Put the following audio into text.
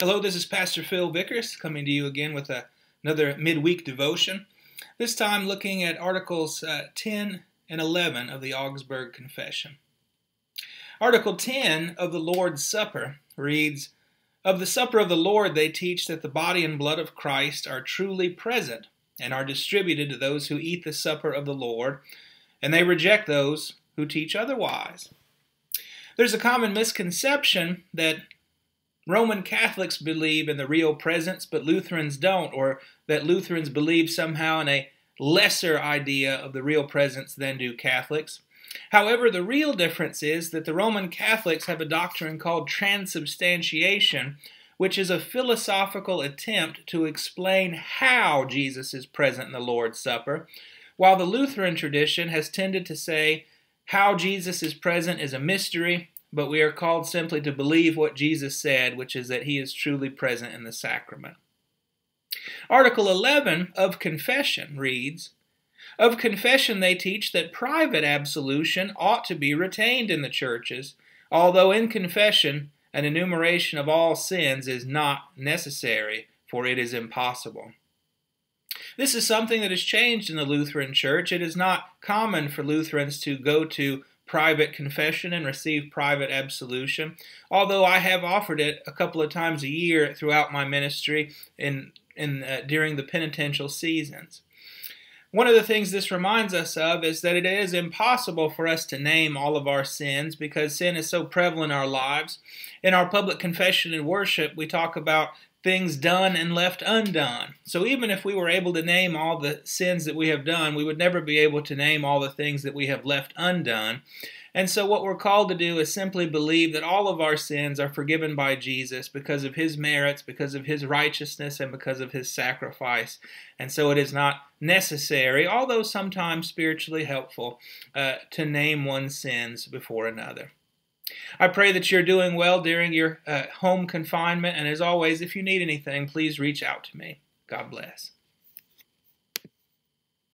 Hello, this is Pastor Phil Vickers coming to you again with another midweek devotion. This time looking at Articles 10 and 11 of the Augsburg Confession. Article 10 of the Lord's Supper reads, "Of the supper of the Lord they teach that the body and blood of Christ are truly present and are distributed to those who eat the supper of the Lord, and they reject those who teach otherwise." There's a common misconception that Roman Catholics believe in the real presence, but Lutherans don't, or that Lutherans believe somehow in a lesser idea of the real presence than do Catholics. However, the real difference is that the Roman Catholics have a doctrine called transubstantiation, which is a philosophical attempt to explain how Jesus is present in the Lord's Supper, while the Lutheran tradition has tended to say how Jesus is present is a mystery, but we are called simply to believe what Jesus said, which is that he is truly present in the sacrament. Article 11 of Confession reads, "Of confession they teach that private absolution ought to be retained in the churches, although in confession an enumeration of all sins is not necessary, for it is impossible." This is something that has changed in the Lutheran Church. It is not common for Lutherans to go to private confession and receive private absolution, although I have offered it a couple of times a year throughout my ministry during the penitential seasons. One of the things this reminds us of is that it is impossible for us to name all of our sins because sin is so prevalent in our lives. In our public confession and worship, we talk about things done and left undone. So even if we were able to name all the sins that we have done, we would never be able to name all the things that we have left undone. And so what we're called to do is simply believe that all of our sins are forgiven by Jesus because of his merits, because of his righteousness, and because of his sacrifice. And so it is not necessary, although sometimes spiritually helpful, to name one's sins before another. I pray that you're doing well during your home confinement, and as always, if you need anything, please reach out to me. God bless.